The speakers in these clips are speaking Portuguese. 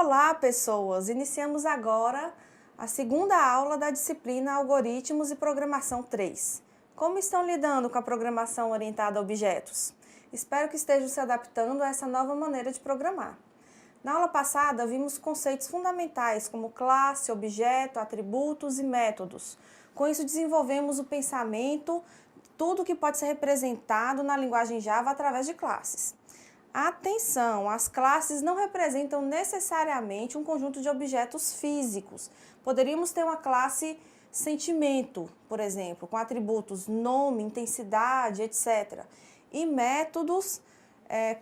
Olá, pessoas! Iniciamos agora a segunda aula da disciplina Algoritmos e Programação 3. Como estão lidando com a programação orientada a objetos? Espero que estejam se adaptando a essa nova maneira de programar. Na aula passada, vimos conceitos fundamentais como classe, objeto, atributos e métodos. Com isso, desenvolvemos o pensamento, tudo que pode ser representado na linguagem Java através de classes. Atenção, as classes não representam necessariamente um conjunto de objetos físicos. Poderíamos ter uma classe sentimento, por exemplo, com atributos nome, intensidade, etc. E métodos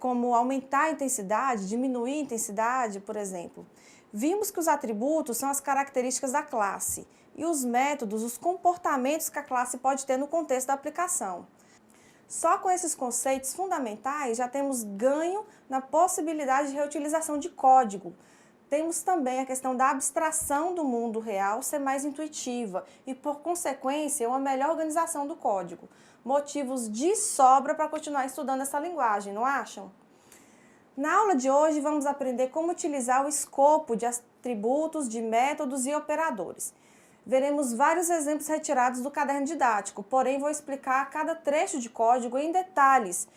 como aumentar a intensidade, diminuir a intensidade, por exemplo. Vimos que os atributos são as características da classe e os métodos, os comportamentos que a classe pode ter no contexto da aplicação. Só com esses conceitos fundamentais já temos ganho na possibilidade de reutilização de código. Temos também a questão da abstração do mundo real ser mais intuitiva e, por consequência, uma melhor organização do código. Motivos de sobra para continuar estudando essa linguagem, não acham? Na aula de hoje vamos aprender como utilizar o escopo de atributos, de métodos e operadores. Veremos vários exemplos retirados do caderno didático, porém vou explicar cada trecho de código em detalhes,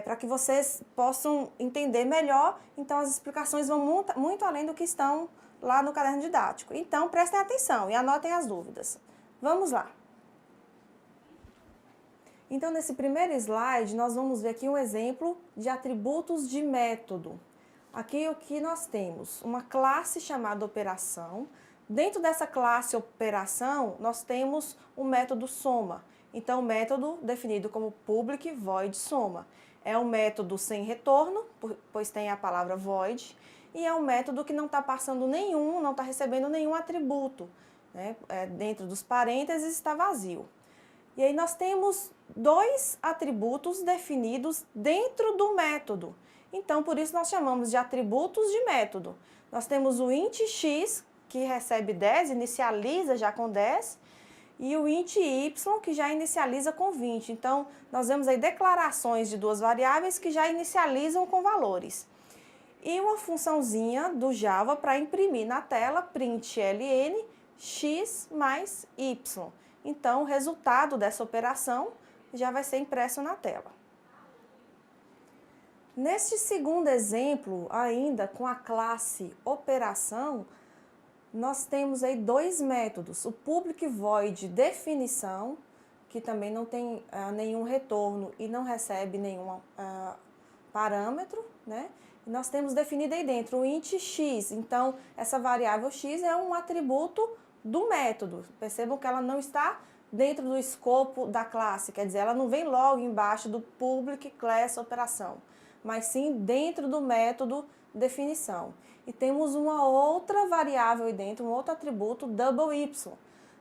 para que vocês possam entender melhor. Então as explicações vão muito além do que estão lá no caderno didático. Então prestem atenção e anotem as dúvidas. Vamos lá! Então nesse primeiro slide nós vamos ver aqui um exemplo de atributos de método. Aqui o que nós temos? Uma classe chamada operação. Dentro dessa classe operação, nós temos o método soma. Então, o método definido como public void soma. É um método sem retorno, pois tem a palavra void, e é um método que não está passando nenhum, não está recebendo nenhum atributo, né? Dentro dos parênteses está vazio. E aí nós temos dois atributos definidos dentro do método. Então, por isso nós chamamos de atributos de método. Nós temos o int x, que recebe 10, inicializa já com 10, e o int y, que já inicializa com 20. Então, nós vemos aí declarações de duas variáveis que já inicializam com valores. E uma funçãozinha do Java para imprimir na tela, println, x mais y. Então, o resultado dessa operação já vai ser impresso na tela. Neste segundo exemplo, ainda com a classe operação, nós temos aí dois métodos, o public void definição, que também não tem nenhum retorno e não recebe nenhum parâmetro, né? E nós temos definido aí dentro o int x, então essa variável x é um atributo do método. Percebam que ela não está dentro do escopo da classe, quer dizer, ela não vem logo embaixo do public class operação, mas sim dentro do método definição. E temos uma outra variável aí dentro, um outro atributo, double y.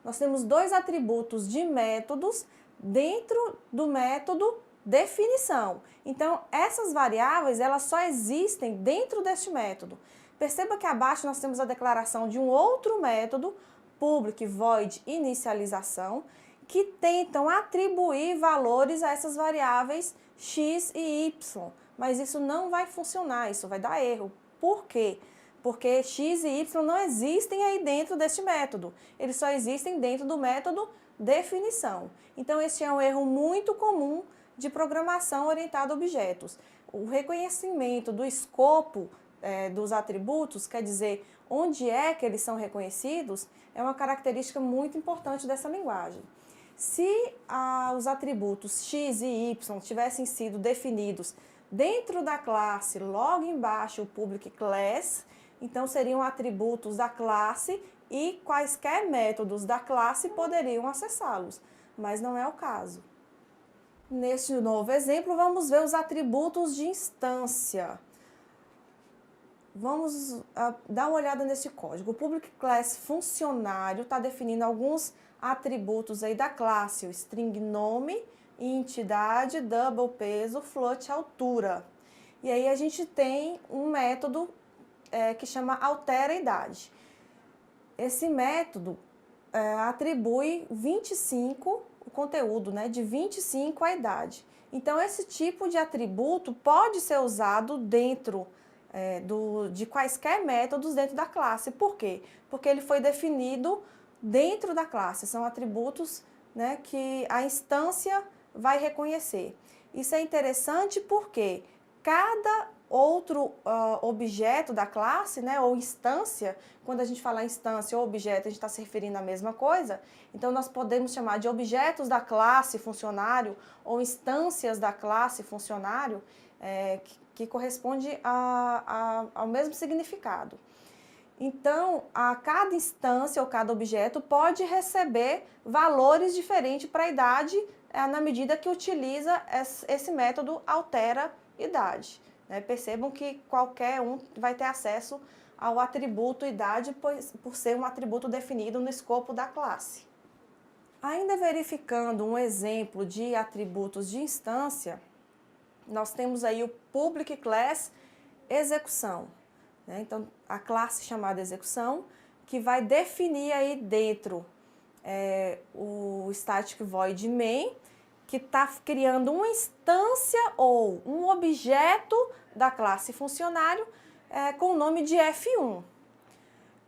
Nós temos dois atributos de métodos dentro do método definição. Então, essas variáveis, elas só existem dentro deste método. Perceba que abaixo nós temos a declaração de um outro método, public void inicialização, que tentam atribuir valores a essas variáveis x e y. Mas isso não vai funcionar, isso vai dar erro. Por quê? Porque x e y não existem aí dentro deste método. Eles só existem dentro do método definição. Então, este é um erro muito comum de programação orientada a objetos. O reconhecimento do escopo dos atributos, quer dizer, onde é que eles são reconhecidos, é uma característica muito importante dessa linguagem. Se os atributos x e y tivessem sido definidos dentro da classe, logo embaixo o public class, então seriam atributos da classe e quaisquer métodos da classe poderiam acessá-los, mas não é o caso. Neste novo exemplo, vamos ver os atributos de instância. Vamos dar uma olhada nesse código. O public class funcionário está definindo alguns atributos aí da classe, o string nome, int idade, double peso, float altura. E aí a gente tem um método que chama altera idade. Esse método atribui 25, o conteúdo, né, de 25 à idade. Então esse tipo de atributo pode ser usado dentro de quaisquer métodos dentro da classe. Por quê? Porque ele foi definido dentro da classe, são atributos, né, que a instância vai reconhecer. Isso é interessante porque cada outro objeto da classe, né, ou instância, quando a gente fala instância ou objeto, a gente está se referindo à mesma coisa, então nós podemos chamar de objetos da classe funcionário ou instâncias da classe funcionário, que corresponde ao mesmo significado. Então, a cada instância ou cada objeto pode receber valores diferentes para a idade, na medida que utiliza esse método altera idade. Né? Percebam que qualquer um vai ter acesso ao atributo idade, por ser um atributo definido no escopo da classe. Ainda verificando um exemplo de atributos de instância, nós temos aí o public class execução. Então, a classe chamada execução, que vai definir aí dentro o static void main, que está criando uma instância ou um objeto da classe funcionário com o nome de F1.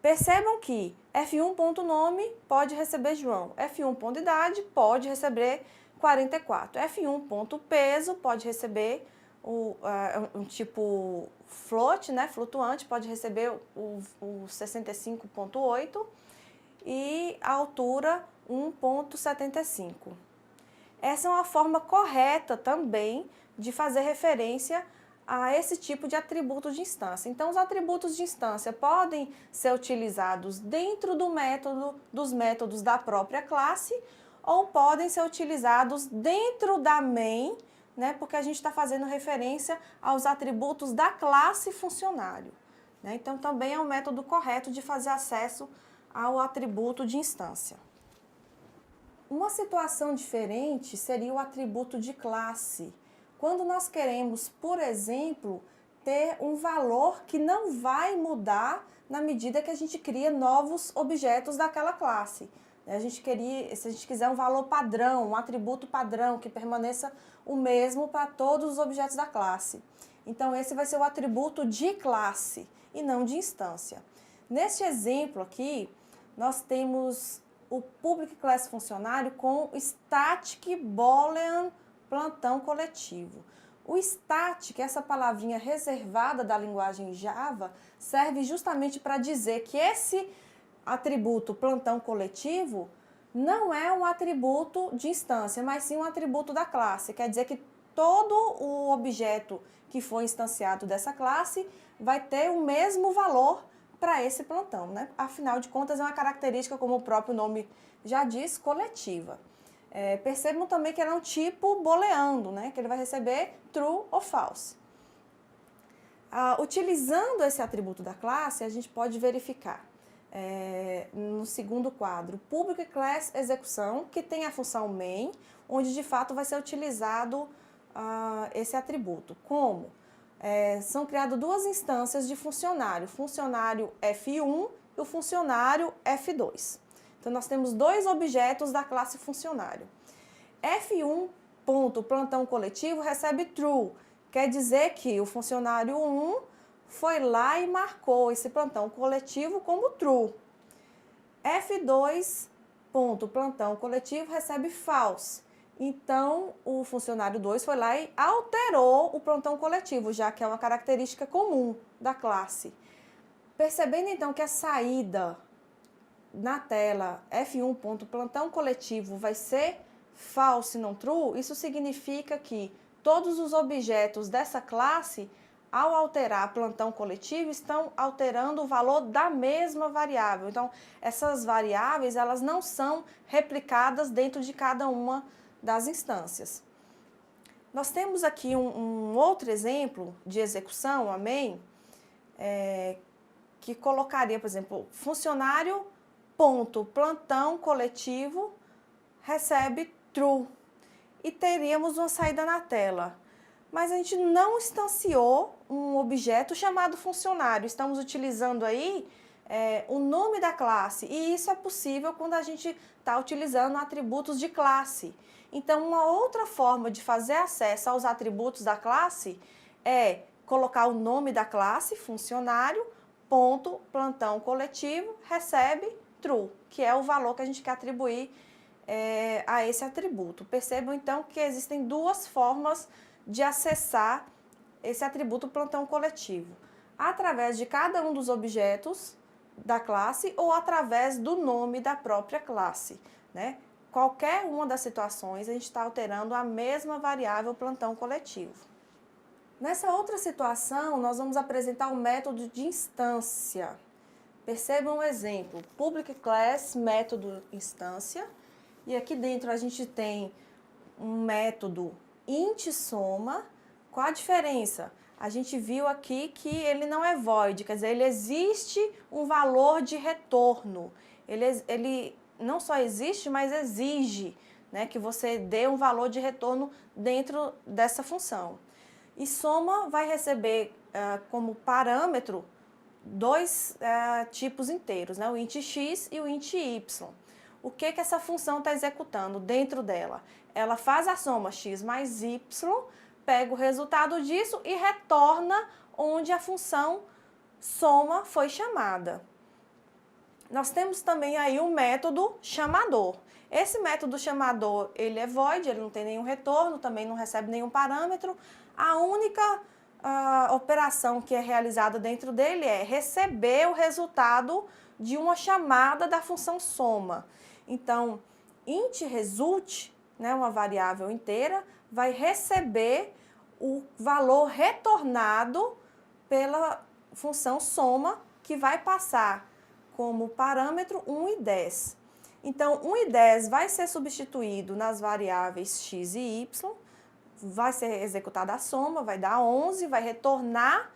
Percebam que F1.nome pode receber João, F1.idade pode receber 44, F1.peso pode receber um tipo float, né, flutuante, pode receber o 65.8 e a altura 1.75. Essa é uma forma correta também de fazer referência a esse tipo de atributo de instância. Então, os atributos de instância podem ser utilizados dentro dos métodos da própria classe ou podem ser utilizados dentro da main, né, porque a gente está fazendo referência aos atributos da classe funcionário. Né? Então, também é um método correto de fazer acesso ao atributo de instância. Uma situação diferente seria o atributo de classe, quando nós queremos, por exemplo, ter um valor que não vai mudar na medida que a gente cria novos objetos daquela classe. Se a gente quiser um valor padrão, um atributo padrão que permaneça o mesmo para todos os objetos da classe. Então, esse vai ser o atributo de classe e não de instância. Neste exemplo aqui, nós temos o public class funcionário com static boolean plantão coletivo. O static, essa palavrinha reservada da linguagem Java, serve justamente para dizer que esse atributo plantão coletivo não é um atributo de instância, mas sim um atributo da classe. Quer dizer que todo o objeto que for instanciado dessa classe vai ter o mesmo valor para esse plantão, né? Afinal de contas, é uma característica, como o próprio nome já diz, coletiva. Percebam também que ele é um tipo booleano, né? Que ele vai receber true ou false. Utilizando esse atributo da classe, a gente pode verificar no segundo quadro, public class execução, que tem a função main, onde de fato vai ser utilizado esse atributo. Como? São criadas duas instâncias de funcionário, funcionário F1 e o funcionário F2. Então, nós temos dois objetos da classe funcionário. F1 ponto plantão coletivo recebe true, quer dizer que o funcionário 1 foi lá e marcou esse plantão coletivo como true. F2 ponto plantão coletivo recebe false. Então, o funcionário 2 foi lá e alterou o plantão coletivo, já que é uma característica comum da classe. Percebendo, então, que a saída na tela F1 ponto plantão coletivo vai ser false não true, isso significa que todos os objetos dessa classe, ao alterar plantão coletivo, estão alterando o valor da mesma variável. Então, essas variáveis, elas não são replicadas dentro de cada uma das instâncias. Nós temos aqui um outro exemplo de execução, a main, que colocaria, por exemplo, funcionário ponto plantão coletivo recebe true e teríamos uma saída na tela. Mas a gente não instanciou um objeto chamado funcionário. Estamos utilizando aí o nome da classe e isso é possível quando a gente está utilizando atributos de classe. Então, uma outra forma de fazer acesso aos atributos da classe é colocar o nome da classe, funcionário, ponto, plantão coletivo, recebe true, que é o valor que a gente quer atribuir a esse atributo. Percebam, então, que existem duas formas de acessar esse atributo plantão coletivo. Através de cada um dos objetos da classe ou através do nome da própria classe, né? Qualquer uma das situações, a gente está alterando a mesma variável plantão coletivo. Nessa outra situação, nós vamos apresentar o método de instância. Percebam um exemplo, public class, método instância, e aqui dentro a gente tem um método int soma. Qual a diferença? A gente viu aqui que ele não é void, quer dizer, ele existe um valor de retorno. Ele não só existe, mas exige, né, que você dê um valor de retorno dentro dessa função. E soma vai receber como parâmetro dois tipos inteiros, né, o int x e o int y. O que essa função está executando dentro dela? Ela faz a soma x mais y, pega o resultado disso e retorna onde a função soma foi chamada. Nós temos também aí um método chamador. Esse método chamador, ele é void, ele não tem nenhum retorno, também não recebe nenhum parâmetro. A única operação que é realizada dentro dele é receber o resultado de uma chamada da função soma. Então, int result, né, uma variável inteira, vai receber o valor retornado pela função soma, que vai passar como parâmetro 1 e 10. Então, 1 e 10 vai ser substituído nas variáveis x e y, vai ser executada a soma, vai dar 11, vai retornar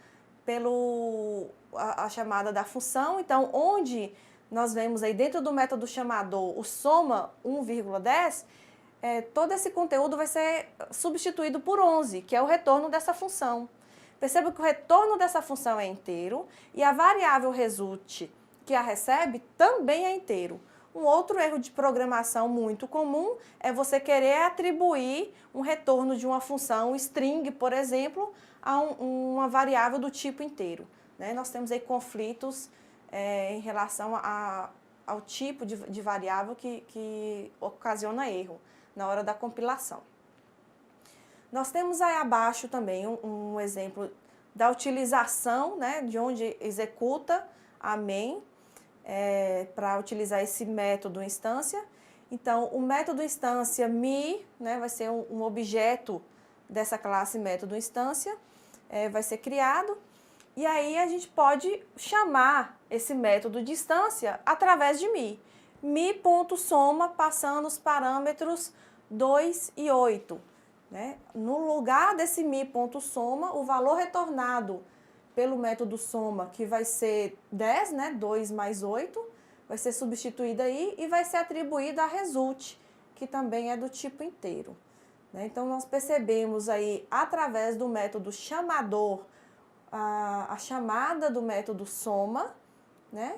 a chamada da função. Então, onde nós vemos aí dentro do método chamador o soma 1,10, todo esse conteúdo vai ser substituído por 11, que é o retorno dessa função. Perceba que o retorno dessa função é inteiro e a variável result que a recebe também é inteiro. Um outro erro de programação muito comum é você querer atribuir um retorno de uma função string, por exemplo, a uma variável do tipo inteiro, né? Nós temos aí conflitos em relação ao tipo de variável que ocasiona erro na hora da compilação. Nós temos aí abaixo também um exemplo da utilização, né, de onde executa a main para utilizar esse método instância. Então, o método instância me, né, vai ser um objeto dessa classe método instância, vai ser criado. E aí a gente pode chamar esse método de instância através de me. Mi.soma passando os parâmetros 2 e 8. Né? No lugar desse mi.soma, o valor retornado pelo método soma, que vai ser 10, né? 2 mais 8, vai ser substituído aí e vai ser atribuído a result, que também é do tipo inteiro. Né? Então, nós percebemos aí, através do método chamador, a chamada do método soma, né?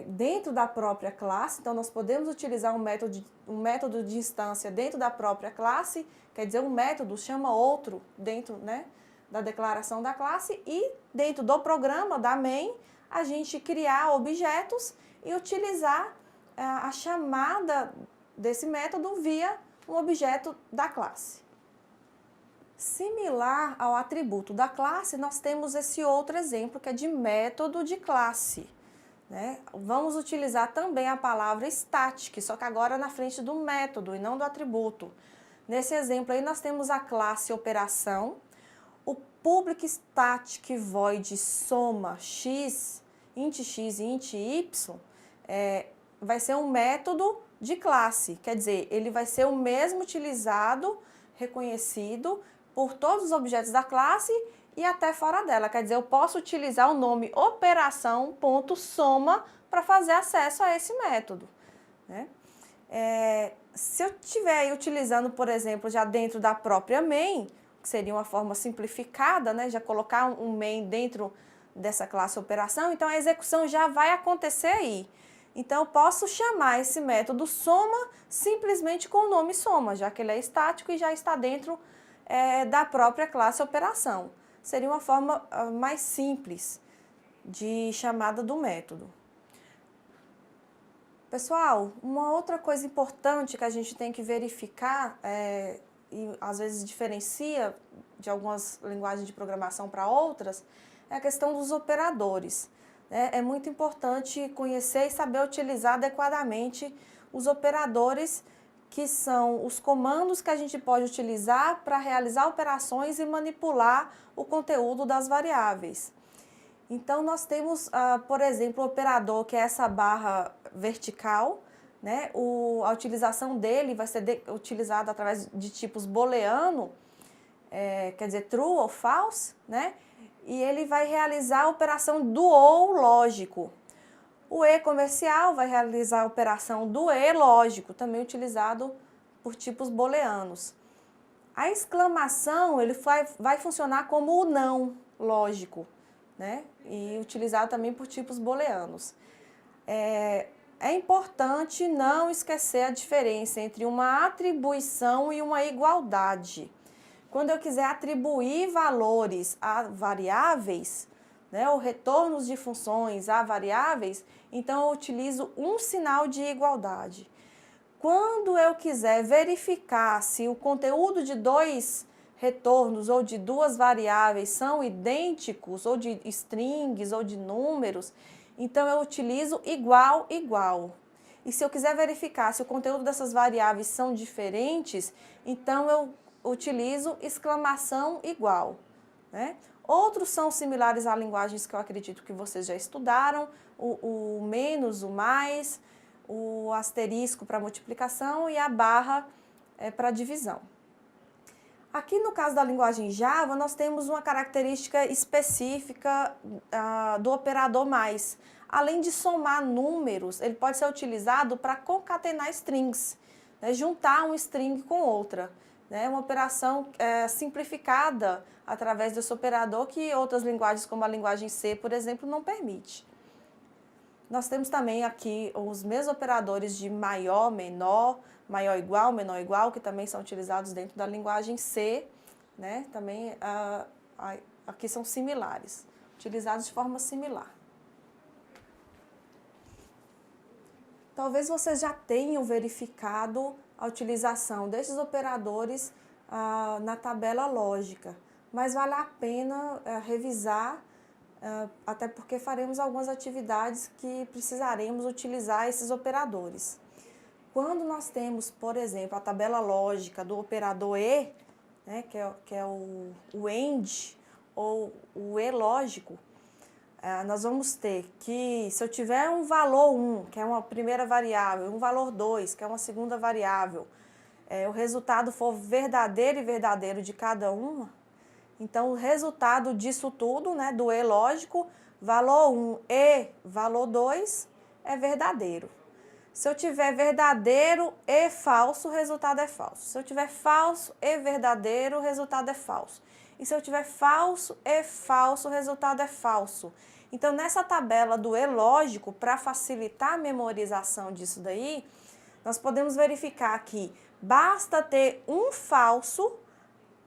Dentro da própria classe. Então, nós podemos utilizar um método de instância dentro da própria classe, quer dizer, um método chama outro dentro, né, da declaração da classe, e dentro do programa, da main, a gente criar objetos e utilizar a chamada desse método via um objeto da classe. Similar ao atributo da classe, nós temos esse outro exemplo que é de método de classe. Né? Vamos utilizar também a palavra static, só que agora na frente do método e não do atributo. Nesse exemplo aí nós temos a classe operação, o public static void soma x e int y, vai ser um método de classe, quer dizer, ele vai ser o mesmo utilizado, reconhecido por todos os objetos da classe e até fora dela. Quer dizer, eu posso utilizar o nome operação.soma para fazer acesso a esse método. Né? Se eu estiver utilizando, por exemplo, já dentro da própria main, que seria uma forma simplificada, né? Já colocar um main dentro dessa classe operação, então a execução já vai acontecer aí. Então, eu posso chamar esse método soma simplesmente com o nome soma, já que ele é estático e já está dentro da própria classe operação. seria uma forma mais simples de chamada do método. Pessoal, uma outra coisa importante que a gente tem que verificar, e às vezes diferencia de algumas linguagens de programação para outras, é a questão dos operadores. É muito importante conhecer e saber utilizar adequadamente os operadores, que são os comandos que a gente pode utilizar para realizar operações e manipular o conteúdo das variáveis. Então, nós temos, por exemplo, o operador, que é essa barra vertical, né? A utilização dele vai ser utilizada através de tipos booleano, quer dizer, true ou false, né? E ele vai realizar a operação do ou lógico. O e comercial vai realizar a operação do e lógico, também utilizado por tipos booleanos. A exclamação ele vai funcionar como o não lógico, né? E utilizado também por tipos booleanos. É importante não esquecer a diferença entre uma atribuição e uma igualdade. Quando eu quiser atribuir valores a variáveis, né, ou retornos de funções a variáveis, então eu utilizo um sinal de igualdade. Quando eu quiser verificar se o conteúdo de dois retornos ou de duas variáveis são idênticos, ou de strings, ou de números, então eu utilizo igual, igual. E se eu quiser verificar se o conteúdo dessas variáveis são diferentes, então eu utilizo exclamação igual, né? Outros são similares a linguagens que eu acredito que vocês já estudaram, o menos, o mais, o asterisco para multiplicação e a barra para divisão. Aqui no caso da linguagem Java, nós temos uma característica específica do operador mais. Além de somar números, ele pode ser utilizado para concatenar strings, né, juntar um string com outra. Né, uma operação simplificada através desse operador que outras linguagens, como a linguagem C, por exemplo, não permite. Nós temos também aqui os mesmos operadores de maior, menor, maior igual, menor igual, que também são utilizados dentro da linguagem C, né? Também aqui são similares, utilizados de forma similar. Talvez vocês já tenham verificado a utilização desses operadores na tabela lógica, mas vale a pena revisar, até porque faremos algumas atividades que precisaremos utilizar esses operadores. Quando nós temos, por exemplo, a tabela lógica do operador e, né, que é o AND ou o e lógico, nós vamos ter que, se eu tiver um valor 1, que é uma primeira variável, um valor 2, que é uma segunda variável, o resultado for verdadeiro e verdadeiro de cada uma, então o resultado disso tudo, né, do e lógico, valor 1 e valor 2 é verdadeiro. Se eu tiver verdadeiro e falso, o resultado é falso. Se eu tiver falso e verdadeiro, o resultado é falso. E se eu tiver falso e falso, o resultado é falso. Então, nessa tabela do e lógico, para facilitar a memorização disso daí, nós podemos verificar que basta ter um falso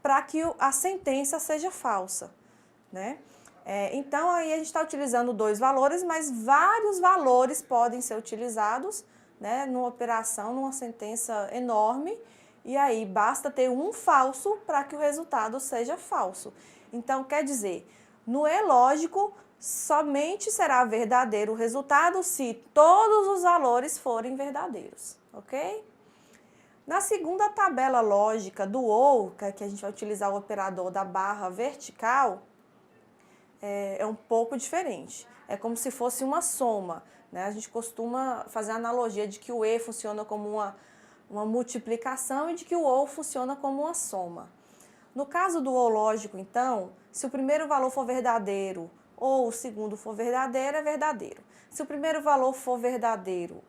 para que a sentença seja falsa, né? Então, aí a gente está utilizando dois valores, mas vários valores podem ser utilizados, né, numa operação, numa sentença enorme, e aí basta ter um falso para que o resultado seja falso. Então, quer dizer, no e lógico, somente será verdadeiro o resultado se todos os valores forem verdadeiros, ok? Na segunda tabela lógica do OU, que a gente vai utilizar o operador da barra vertical, é um pouco diferente. É como se fosse uma soma, né? A gente costuma fazer a analogia de que o e funciona como uma multiplicação e de que o ou funciona como uma soma. No caso do ou lógico, então, se o primeiro valor for verdadeiro ou o segundo for verdadeiro, é verdadeiro. Se o primeiro valor for verdadeiro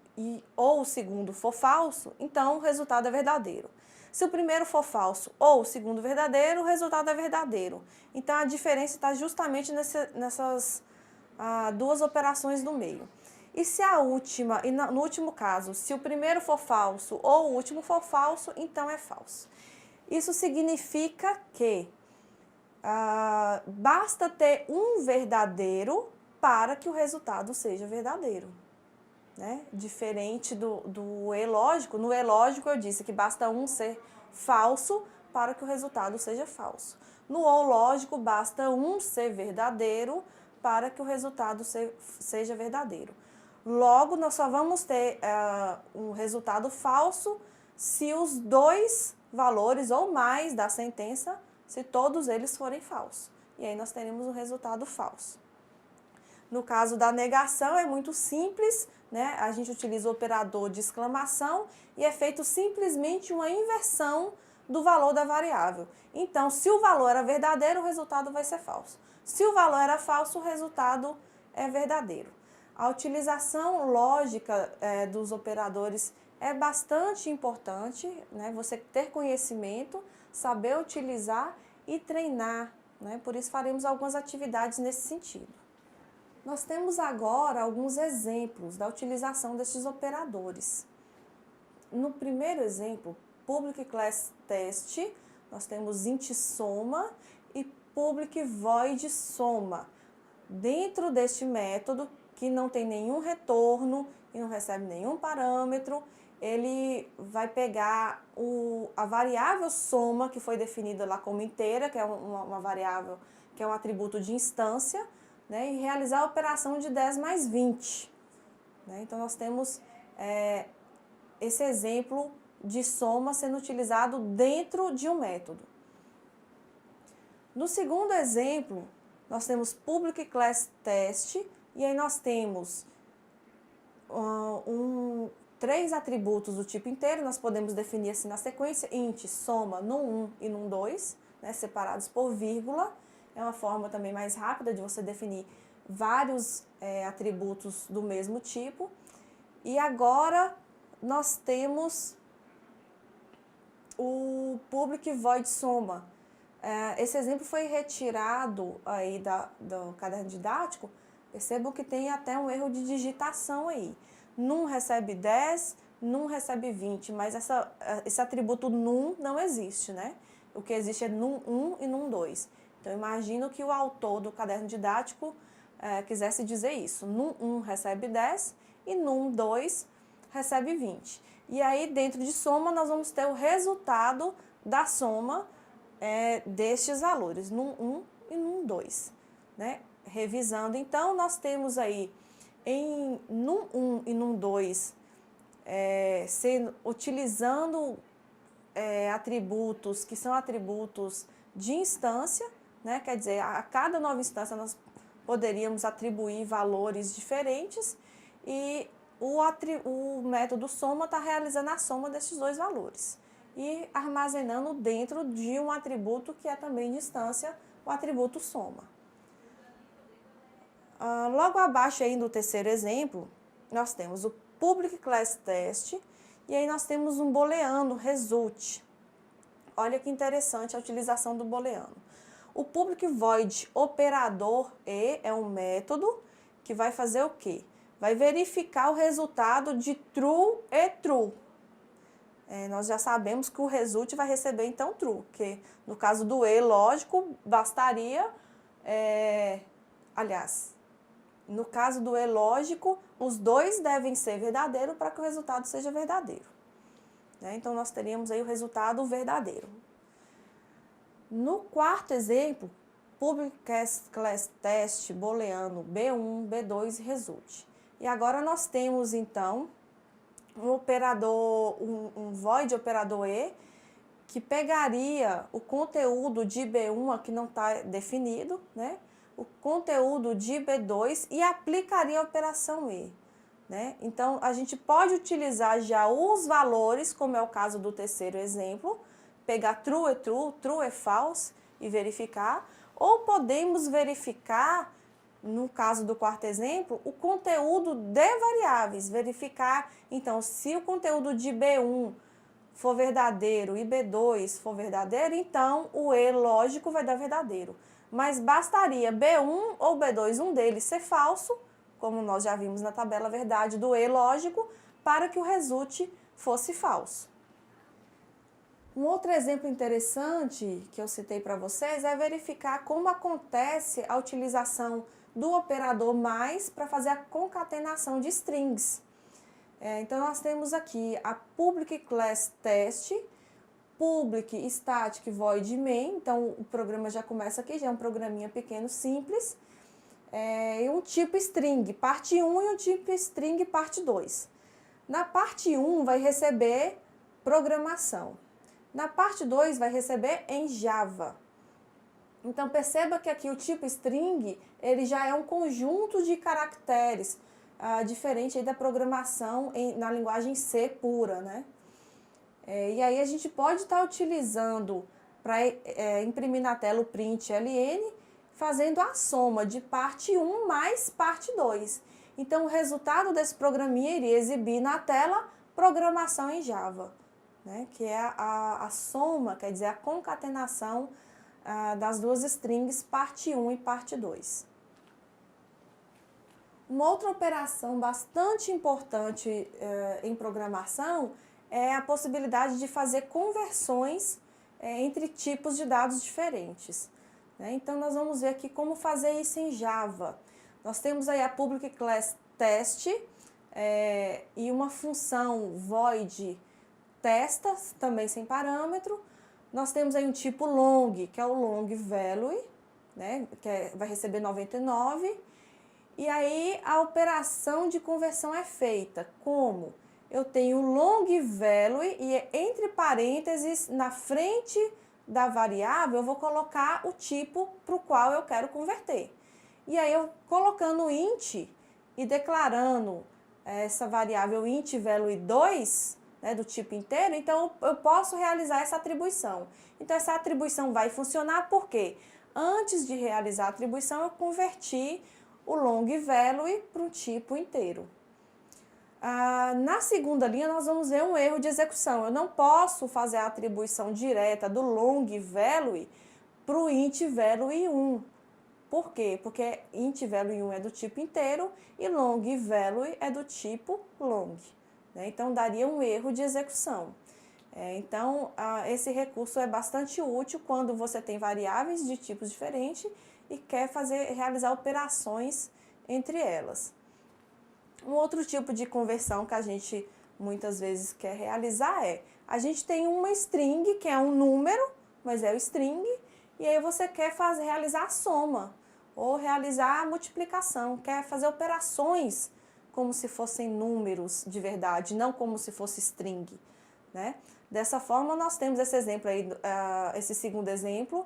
ou o segundo for falso, então o resultado é verdadeiro. Se o primeiro for falso ou o segundo verdadeiro, o resultado é verdadeiro. Então, a diferença está justamente nessas duas operações do meio. E se a última, no último caso, se o primeiro for falso ou o último for falso, então é falso. Isso significa que basta ter um verdadeiro para que o resultado seja verdadeiro. Né? Diferente do E lógico, no E lógico eu disse que basta um ser falso para que o resultado seja falso. No O lógico, basta um ser verdadeiro para que o resultado seja verdadeiro. Logo, nós só vamos ter um resultado falso se os dois valores ou mais da sentença, se todos eles forem falsos. E aí nós teremos um resultado falso. No caso da negação é muito simples, né? A gente utiliza o operador de exclamação e é feito simplesmente uma inversão do valor da variável. Então, se o valor era verdadeiro, o resultado vai ser falso. Se o valor era falso, o resultado é verdadeiro. A utilização lógica dos operadores é bastante importante, né? Você ter conhecimento, saber utilizar e treinar, né? Por isso faremos algumas atividades nesse sentido. Nós temos agora alguns exemplos da utilização desses operadores. No primeiro exemplo, public class test, nós temos int soma e public void soma. Dentro deste método, que não tem nenhum retorno e não recebe nenhum parâmetro, ele vai pegar a variável soma, que foi definida lá como inteira, que é uma variável, que é um atributo de instância, né, e realizar a operação de 10 mais 20. Né? Então, nós temos esse exemplo de soma sendo utilizado dentro de um método. No segundo exemplo, nós temos public class test, e aí nós temos 3 atributos do tipo inteiro, nós podemos definir assim na sequência, int, soma, num1 e num2, né, separados por vírgula. É uma forma também mais rápida de você definir vários atributos do mesmo tipo. E agora nós temos o public void soma. Esse exemplo foi retirado aí do caderno didático. Percebam que tem até um erro de digitação aí. Num recebe 10, num recebe 20, mas esse atributo num não existe, né? O que existe é num1 e num2. Então, imagino que o autor do caderno didático quisesse dizer isso. Num1 recebe 10 e num2 recebe 20. E aí, dentro de soma, nós vamos ter o resultado da soma destes valores, num1 e num2. Né? Revisando, então, nós temos aí em num1 e num2 utilizando atributos que são atributos de instância, né? Quer dizer, a cada nova instância nós poderíamos atribuir valores diferentes e o método soma está realizando a soma desses dois valores e armazenando dentro de um atributo que é também de instância, o atributo soma. Logo abaixo aí no terceiro exemplo, nós temos o public class test e aí nós temos um booleano result. Olha que interessante a utilização do booleano. O public void operador e é um método que vai fazer o quê? Vai verificar o resultado de true e true. Nós já sabemos que o result vai receber então true, que no caso do e lógico bastaria, no caso do e lógico, os dois devem ser verdadeiros para que o resultado seja verdadeiro. Então, nós teríamos aí o resultado verdadeiro. No quarto exemplo, public class test booleano B1, B2 e result. E agora nós temos, então, um void operador E, que pegaria o conteúdo de B1, que não está definido, né? O conteúdo de B2 e aplicaria a operação E. Né? Então, a gente pode utilizar já os valores, como é o caso do terceiro exemplo, pegar true é true, true é false e verificar, ou podemos verificar, no caso do quarto exemplo, o conteúdo de variáveis, verificar, então, se o conteúdo de B1 for verdadeiro e B2 for verdadeiro, então o E lógico vai dar verdadeiro. Mas bastaria B1 ou B2, um deles ser falso, como nós já vimos na tabela verdade do E lógico, para que o result fosse falso. Um outro exemplo interessante que eu citei para vocês é verificar como acontece a utilização do operador mais para fazer a concatenação de strings. Então, nós temos aqui a public class test, public static void main, então o programa já começa aqui, já é um programinha pequeno, simples, e um tipo string, parte 1 e um tipo string, parte 2. Na parte 1 vai receber programação. Na parte 2 vai receber em Java. Então perceba que aqui o tipo string, ele já é um conjunto de caracteres, diferente aí da programação na linguagem C pura, né? E aí a gente pode estar utilizando para imprimir na tela o print ln, fazendo a soma de parte 1 mais parte 2. Então o resultado desse programinha iria exibir na tela programação em Java, né? Que é a soma, quer dizer, a concatenação das duas strings, parte 1 e parte 2. Uma outra operação bastante importante em programação é a possibilidade de fazer conversões entre tipos de dados diferentes, né? Então, nós vamos ver aqui como fazer isso em Java. Nós temos aí a public class test e uma função void testa, também sem parâmetro. Nós temos aí um tipo long, que é o long value, né, vai receber 99. E aí a operação de conversão é feita como? Eu tenho long value e entre parênteses, na frente da variável, eu vou colocar o tipo para o qual eu quero converter. E aí eu colocando int e declarando essa variável int value 2, né, do tipo inteiro, então eu posso realizar essa atribuição. Então essa atribuição vai funcionar porque antes de realizar a atribuição eu converti o long value para um tipo inteiro. Na segunda linha nós vamos ver um erro de execução. Eu não posso fazer a atribuição direta do long value para o int value 1. Por quê? Porque int value 1 é do tipo inteiro e long value é do tipo long, né? Então daria um erro de execução. Então esse recurso é bastante útil quando você tem variáveis de tipos diferentes e quer realizar operações entre elas. Um outro tipo de conversão que a gente muitas vezes quer realizar a gente tem uma string, que é um número, mas é o string, e aí você quer realizar a soma, ou realizar a multiplicação, quer fazer operações como se fossem números de verdade, não como se fosse string, né? Dessa forma, nós temos esse exemplo aí, esse segundo exemplo,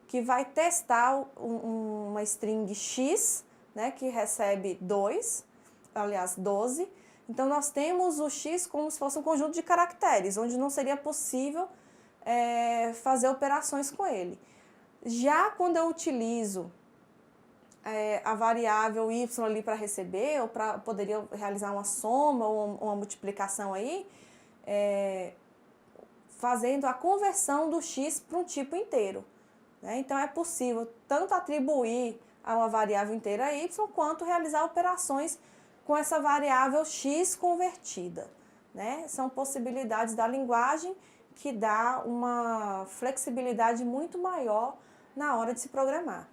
que vai testar uma string x, né, que recebe 2, aliás, 12. Então, nós temos o x como se fosse um conjunto de caracteres, onde não seria possível fazer operações com ele. Já quando eu utilizo a variável y ali para receber, ou poderia realizar uma soma ou uma multiplicação aí, fazendo a conversão do x para um tipo inteiro, né? Então, é possível tanto atribuir a uma variável inteira y, quanto realizar operações com essa variável x convertida, né? São possibilidades da linguagem que dá uma flexibilidade muito maior na hora de se programar.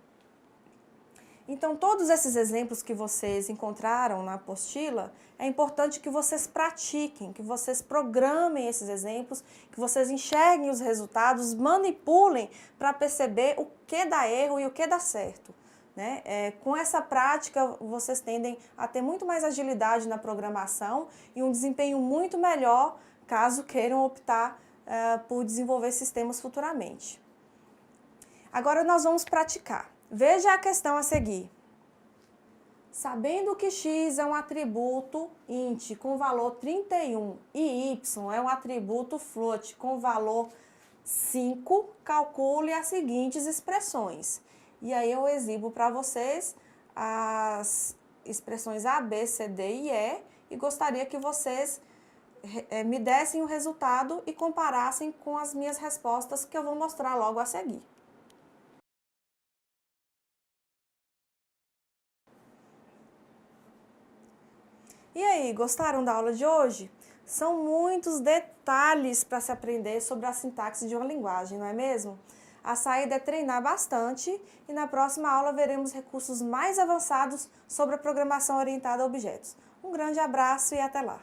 Então, todos esses exemplos que vocês encontraram na apostila, é importante que vocês pratiquem, que vocês programem esses exemplos, que vocês enxerguem os resultados, manipulem para perceber o que dá erro e o que dá certo, né? Com essa prática, vocês tendem a ter muito mais agilidade na programação e um desempenho muito melhor, caso queiram optar por desenvolver sistemas futuramente. Agora nós vamos praticar. Veja a questão a seguir. Sabendo que x é um atributo int com valor 31 e y é um atributo float com valor 5, calcule as seguintes expressões. E aí eu exibo para vocês as expressões A, B, C, D e E e gostaria que vocês me dessem o resultado e comparassem com as minhas respostas que eu vou mostrar logo a seguir. E aí, gostaram da aula de hoje? São muitos detalhes para se aprender sobre a sintaxe de uma linguagem, não é mesmo? A saída é treinar bastante e na próxima aula veremos recursos mais avançados sobre a programação orientada a objetos. Um grande abraço e até lá!